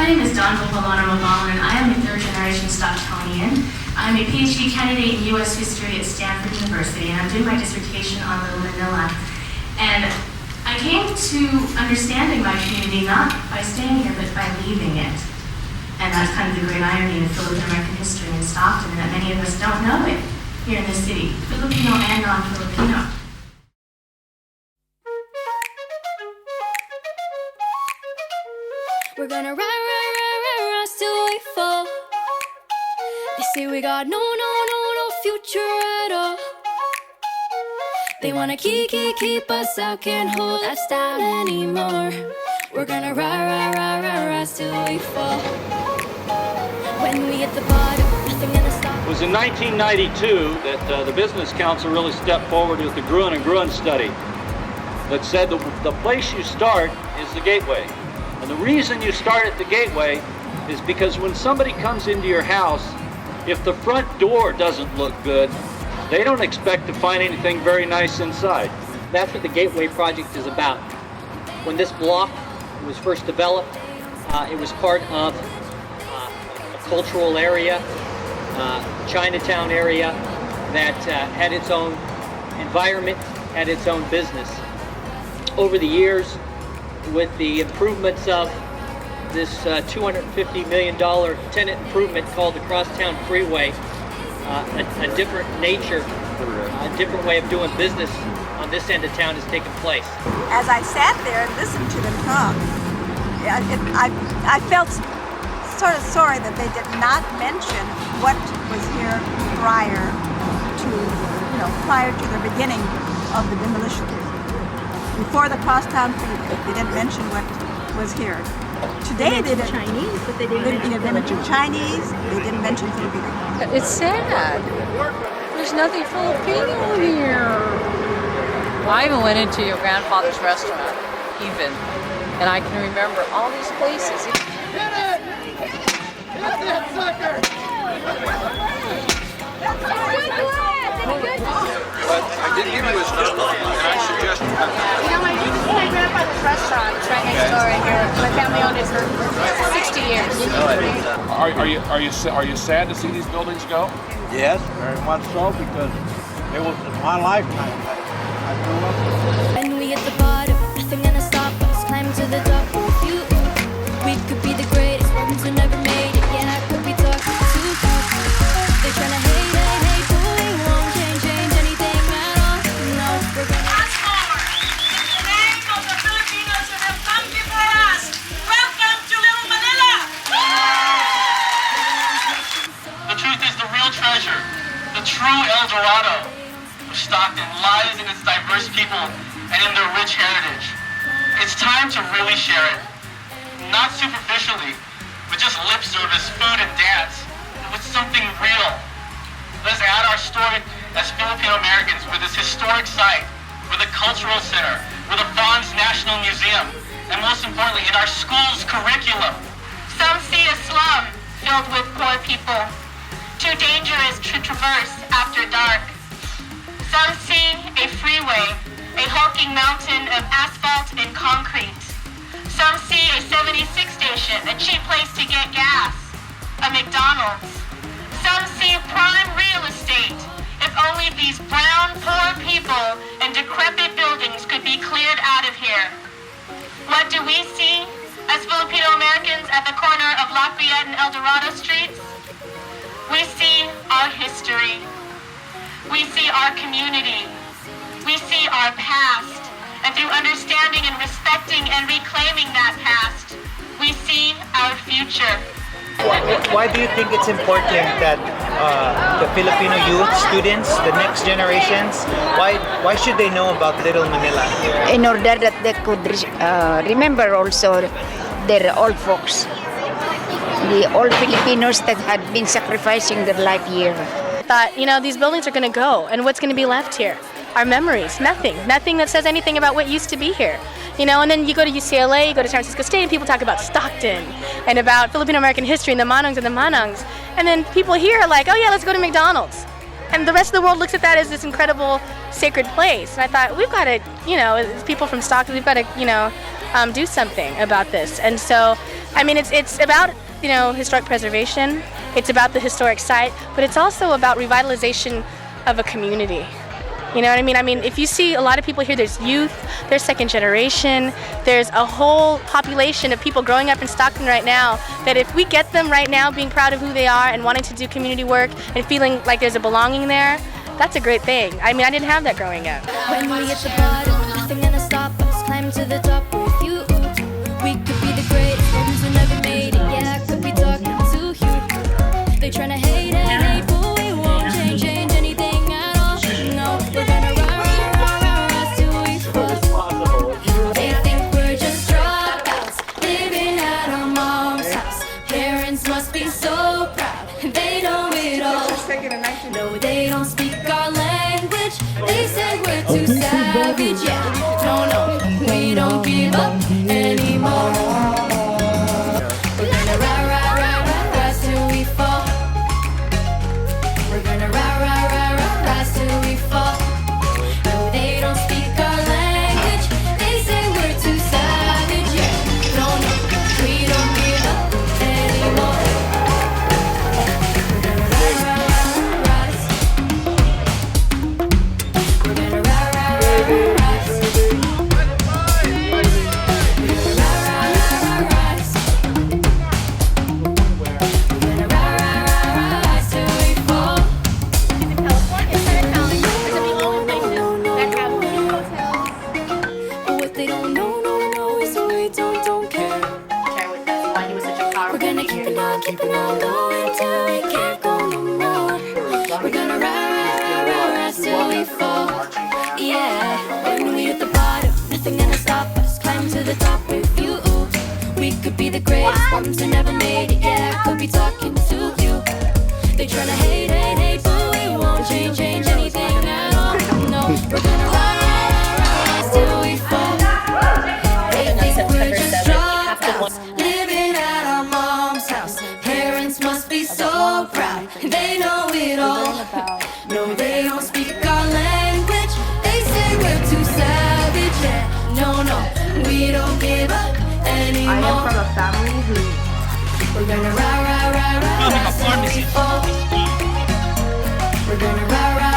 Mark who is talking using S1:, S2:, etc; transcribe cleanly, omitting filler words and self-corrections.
S1: My name is Dawn Bopalana-Mabalan, and I am a third-generation Stocktonian. I'm a PhD candidate in U.S. history at Stanford University, and I'm doing my dissertation on Little Manila. And I came to understanding my community not by staying here, but by leaving it. And that's kind of the great irony of Filipino-American history in Stockton, that many of us don't know it here in the city, Filipino and non-Filipino.
S2: We're gonna rise till we fall. They say we got no future at all. They wanna keep us out, can't hold us down anymore. We're gonna rise till we fall. When we hit the bottom, nothing gonna stop.
S3: It was in 1992 that the Business Council really stepped forward with the Gruen and Gruen study that said the place you start is the gateway. And the reason you start at the gateway is because when somebody comes into your house, if the front door doesn't look good, they don't expect to find anything very nice inside.
S4: That's what the Gateway Project is about. When this block was first developed, it was part of a cultural area, Chinatown area, that had its own environment, had its own business. Over the years, with the improvements of this $250 million tenant improvement called the Crosstown Freeway, a different nature, a different way of doing business on this end of town has taken place.
S5: As I sat there and listened to them talk, I felt sort of sorry that they did not mention what was here prior to the beginning of the demolition. Before the Crosstown Freeway, they didn't mention what was here. Today they didn't.
S6: Chinese, but they didn't
S5: mention Chinese. They didn't mention Filipino.
S6: It's sad. There's nothing Filipino here. I even went into your grandfather's restaurant, and I can remember all these places.
S7: Hit it! Hit that sucker!
S8: But I did give you his number, and I suggest you have
S6: My grandfather's restaurant is right next door in here. My family owned it for 60 years.
S9: Are you sad to see these buildings go?
S10: Yes, very much so, because it was in my lifetime that I grew up with.
S2: When we hit the bottom, nothing gonna stop us. Climb to the top with you. We could be the greatest ones who never made it. Yeah, I could be talking too fast. They're tryna hate, but we won't change anything at all. No, we're gonna
S11: Fast forward. In the name of the Filipinos who have come before us, welcome to Little Manila!
S12: The truth is the real treasure, the true El Dorado of Stockton lies in its diverse people and in their rich heritage. It's time to really share it. Not superficially, with just lip service, food and dance, but with something real. Let's add our story as Filipino Americans with this historic site, with a cultural center, with a Vaughn's National Museum, and most importantly, in our school's curriculum.
S13: Some see a slum filled with poor people, too dangerous to traverse after dark. Some see a freeway, a hulking mountain of asphalt and concrete. Some see a 76 station, a cheap place to get gas, a McDonald's. Some see prime real estate. If only these brown, poor people and decrepit buildings could be cleared out of here. What do we see as Filipino Americans at the corner of Lafayette and El Dorado Streets? We see our history. We see our community. We see our past. And through understanding and respecting and reclaiming that past, we see our future.
S14: Why do you think it's important that the Filipino youth, students, the next generations, why should they know about Little Manila?
S15: In order that they could remember also their old folks, the old Filipinos that had been sacrificing their life here.
S16: Thought, these buildings are going to go, and what's going to be left here? Our memories, nothing that says anything about what used to be here. And then you go to UCLA, you go to San Francisco State, and people talk about Stockton and about Filipino American history and the Manongs and the Manongs. And then people here are like, oh yeah, let's go to McDonald's. And the rest of the world looks at that as this incredible sacred place. And I thought, we've got to, as people from Stockton, we've got to, do something about this. And so I mean, it's about, you know, historic preservation. It's about the historic site, but it's also about revitalization of a community. You know what I mean? I mean, if you see a lot of people here, there's youth, there's second generation, there's a whole population of people growing up in Stockton right now that if we get them right now being proud of who they are and wanting to do community work and feeling like there's a belonging there, that's a great thing. I mean, I didn't have that growing up.
S2: When we hit the bottom, nothing gonna stop us. Climb to the top with you. We could be the greatest ones who never made it. Yeah, I could be talking to you. They tryna hate it, but we won't change anything at all. No, we're gonna rise till we fall. They think we're just dropouts, living at our mom's house. Parents must be so proud, they know it all. No, they don't speak our language. They say we're too savage. Yeah, no, we don't give up anymore. We're gonna rise till we fall. We're gonna rise till we fall. No, they don't speak our language. They say we're too savage. Yeah, no, we don't give up anymore. We're gonna rise. We're gonna rise. What they don't know is we don't care. We're gonna keep it on going till we can't go no more. We're gonna rise till we fall. Yeah, when we hit the bottom, nothing gonna stop us. Climb to the top with you. We could be the greatest ones who never made it. Yeah, I could be talking to you. They tryna hate, but we won't change anything at all. No, we're gonna rise till we fall. They think we're just dropouts, living at our mom's house. Parents must be so proud, they know it all. No, they don't speak our language. They say we're too savage. Yeah, no, we don't give up anymore.
S17: I am from a family who
S2: we're gonna rise till we fall. We're gonna rise.